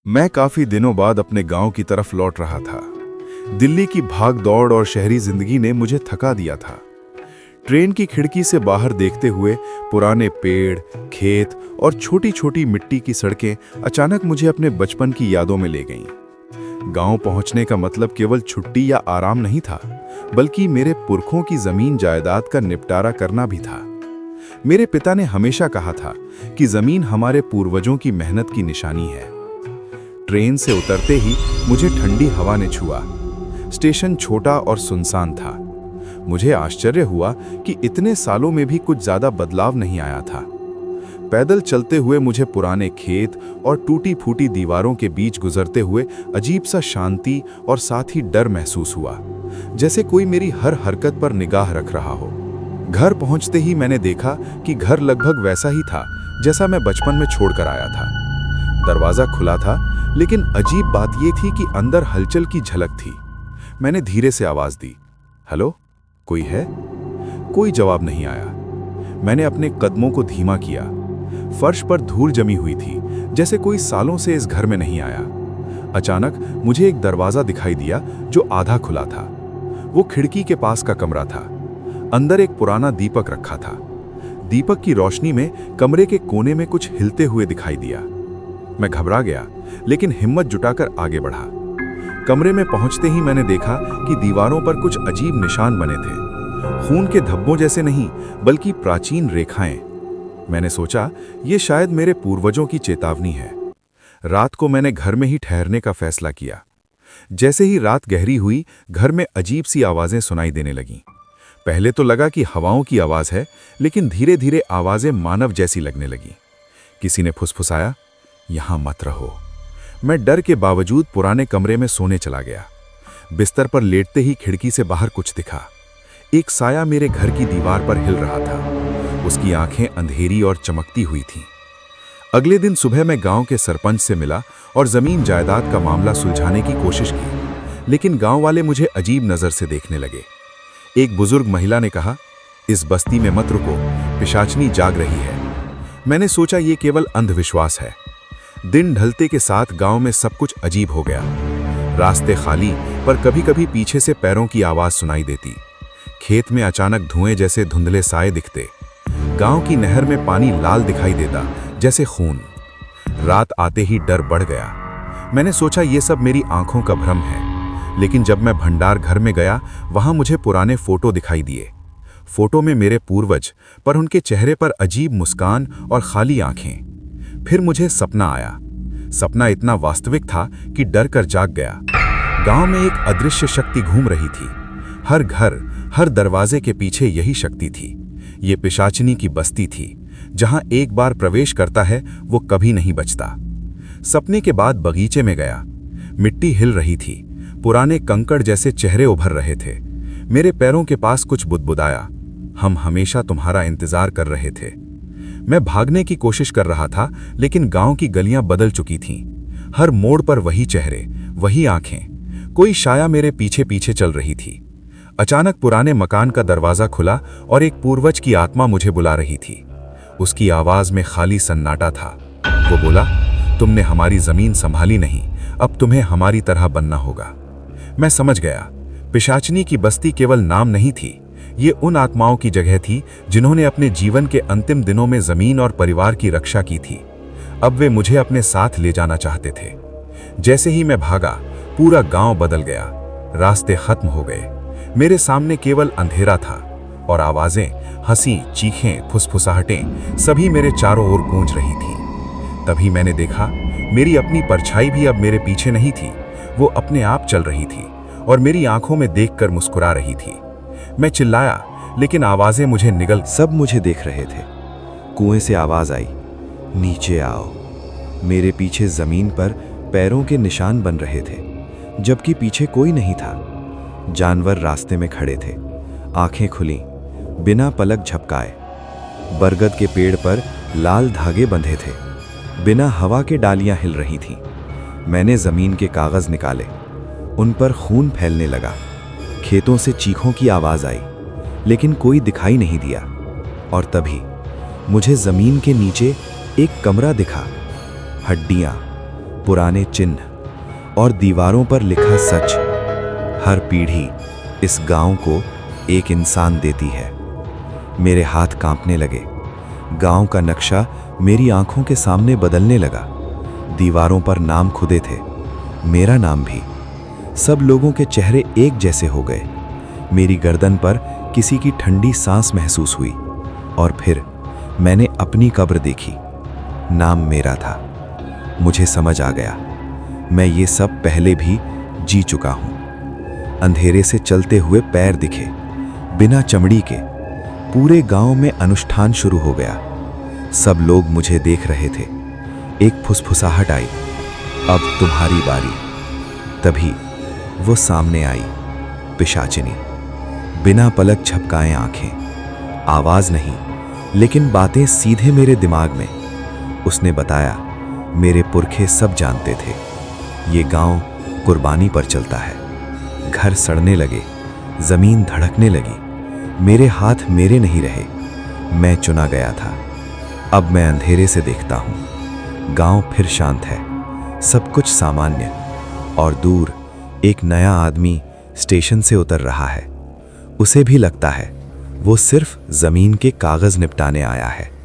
मैं काफी दिनों बाद अपने गांव की तरफ लौट रहा था। दिल्ली की भाग दौड़ और शहरी जिंदगी ने मुझे थका दिया था। ट्रेन की खिड़की से बाहर देखते हुए पुराने पेड़, खेत और छोटी छोटी मिट्टी की सड़कें अचानक मुझे अपने बचपन की यादों में ले गईं। गांव पहुंचने का मतलब केवल छुट्टी या आराम नहीं था, बल्कि मेरे पुरखों की जमीन जायदाद का निपटारा करना भी था। मेरे पिता ने हमेशा कहा था कि जमीन हमारे पूर्वजों की मेहनत की निशानी है। ट्रेन से उतरते ही मुझे ठंडी हवा ने छुआ। स्टेशन छोटा और सुनसान था। मुझे आश्चर्य हुआ कि इतने सालों में भी कुछ ज्यादा बदलाव नहीं आया था। पैदल चलते हुए मुझे पुराने खेत और टूटी फूटी दीवारों के बीच गुजरते हुए अजीब सा शांति और साथ ही डर महसूस हुआ, जैसे कोई मेरी हर हरकत पर निगाह रख रहा हो। घर पहुंचते ही मैंने देखा कि घर लगभग वैसा ही था जैसा मैं बचपन में छोड़कर आया था। दरवाजा खुला था, लेकिन अजीब बात यह थी कि अंदर हलचल की झलक थी। मैंने धीरे से आवाज दी, हेलो, कोई है? कोई जवाब नहीं आया। मैंने अपने कदमों को धीमा किया। फर्श पर धूल जमी हुई थी, जैसे कोई सालों से इस घर में नहीं आया। अचानक मुझे एक दरवाजा दिखाई दिया जो आधा खुला था। वो खिड़की के पास का कमरा था। अंदर एक पुराना दीपक रखा था। दीपक की रोशनी में कमरे के कोने में कुछ हिलते हुए दिखाई दिया। मैं घबरा गया, लेकिन हिम्मत जुटाकर आगे बढ़ा। कमरे में पहुंचते ही मैंने देखा कि दीवारों पर कुछ अजीब निशान बने थे। खून के धब्बों जैसे नहीं, बल्कि प्राचीन रेखाएं। मैंने सोचा ये शायद मेरे पूर्वजों की चेतावनी है। रात को मैंने घर में ही ठहरने का फैसला किया। जैसे ही रात गहरी हुई, घर में अजीब सी आवाजें सुनाई देने लगीं। पहले तो लगा कि हवाओं की आवाज है, लेकिन धीरे धीरे आवाजें मानव जैसी लगने लगीं। किसी ने फुसफुसाया, यहां मत रहो। मैं डर के बावजूद पुराने कमरे में सोने चला गया। बिस्तर पर लेटते ही खिड़की से बाहर कुछ दिखा। एक साया मेरे घर की दीवार पर हिल रहा था। उसकी आंखें अंधेरी और चमकती हुई थीं। अगले दिन सुबह मैं गांव के सरपंच से मिला और जमीन जायदाद का मामला सुलझाने की कोशिश की, लेकिन गांव वाले मुझे अजीब नजर से देखने लगे। एक बुजुर्ग महिला ने कहा, इस बस्ती में मत रुको, पिशाचनी जाग रही है। मैंने सोचा ये केवल अंधविश्वास है। दिन ढलते के साथ गांव में सब कुछ अजीब हो गया। रास्ते खाली, पर कभी-कभी पीछे से पैरों की आवाज सुनाई देती। खेत में अचानक धुएं जैसे धुंधले साए दिखते। गांव की नहर में पानी लाल दिखाई देता, जैसे खून। रात आते ही डर बढ़ गया। मैंने सोचा ये सब मेरी आंखों का भ्रम है, लेकिन जब मैं भंडार घर में गया, वहां मुझे पुराने फोटो दिखाई दिए। फोटो में मेरे पूर्वज, पर उनके चेहरे पर अजीब मुस्कान और खाली आंखें। फिर मुझे सपना आया। सपना इतना वास्तविक था कि डर कर जाग गया। गांव में एक अदृश्य शक्ति घूम रही थी। हर घर, हर दरवाजे के पीछे यही शक्ति थी। ये पिशाचिनी की बस्ती थी, जहां एक बार प्रवेश करता है वो कभी नहीं बचता। सपने के बाद बगीचे में गया। मिट्टी हिल रही थी। पुराने कंकड़ जैसे चेहरे उभर रहे थे। मेरे पैरों के पास कुछ बुदबुदाया, हम हमेशा तुम्हारा इंतजार कर रहे थे। मैं भागने की कोशिश कर रहा था, लेकिन गांव की गलियां बदल चुकी थीं। हर मोड़ पर वही चेहरे, वही आंखें। कोई साया मेरे पीछे पीछे चल रही थी। अचानक पुराने मकान का दरवाजा खुला और एक पूर्वज की आत्मा मुझे बुला रही थी। उसकी आवाज में खाली सन्नाटा था। वो बोला, तुमने हमारी जमीन संभाली नहीं, अब तुम्हें हमारी तरह बनना होगा। मैं समझ गया, पिशाचिनी की बस्ती केवल नाम नहीं थी, ये उन आत्माओं की जगह थी जिन्होंने अपने जीवन के अंतिम दिनों में जमीन और परिवार की रक्षा की थी। अब वे मुझे अपने साथ ले जाना चाहते थे। जैसे ही मैं भागा, पूरा गांव बदल गया। रास्ते खत्म हो गए। मेरे सामने केवल अंधेरा था और आवाजें, हंसी, चीखें, फुसफुसाहटें सभी मेरे चारों ओर गूंज रही थी। तभी मैंने देखा, मेरी अपनी परछाई भी अब मेरे पीछे नहीं थी। वो अपने आप चल रही थी और मेरी आंखों में देखकर मुस्कुरा रही थी। मैं चिल्लाया, लेकिन आवाजें मुझे निगल। सब मुझे देख रहे थे। कुएं से आवाज आई, नीचे आओ। मेरे पीछे जमीन पर पैरों के निशान बन रहे थे, जबकि पीछे कोई नहीं था। जानवर रास्ते में खड़े थे, आंखें खुली, बिना पलक झपकाए। बरगद के पेड़ पर लाल धागे बंधे थे, बिना हवा के डालियां हिल रही थीं। मैंने जमीन के कागज निकाले, उन पर खून फैलने लगा। खेतों से चीखों की आवाज आई, लेकिन कोई दिखाई नहीं दिया। और तभी मुझे जमीन के नीचे एक कमरा दिखा। हड्डियां, पुराने चिन्ह और दीवारों पर लिखा सच। हर पीढ़ी इस गांव को एक इंसान देती है। मेरे हाथ कांपने लगे। गांव का नक्शा मेरी आंखों के सामने बदलने लगा। दीवारों पर नाम खुदे थे, मेरा नाम भी। सब लोगों के चेहरे एक जैसे हो गए। मेरी गर्दन पर किसी की ठंडी सांस महसूस हुई और फिर मैंने अपनी कब्र देखी। नाम मेरा था। मुझे समझ आ गया, मैं ये सब पहले भी जी चुका हूं। अंधेरे से चलते हुए पैर दिखे, बिना चमड़ी के। पूरे गांव में अनुष्ठान शुरू हो गया। सब लोग मुझे देख रहे थे। एक फुसफुसाहट आई, अब तुम्हारी बारी। तभी वो सामने आई, पिशाचिनी। बिना पलक झपकाए आंखें, आवाज नहीं, लेकिन बातें सीधे मेरे दिमाग में। उसने बताया, मेरे पुरखे सब जानते थे, ये गांव कुर्बानी पर चलता है। घर सड़ने लगे, जमीन धड़कने लगी। मेरे हाथ मेरे नहीं रहे, मैं चुना गया था। अब मैं अंधेरे से देखता हूं, गांव फिर शांत है, सब कुछ सामान्य। और दूर एक नया आदमी स्टेशन से उतर रहा है। उसे भी लगता है वो सिर्फ जमीन के कागज निपटाने आया है।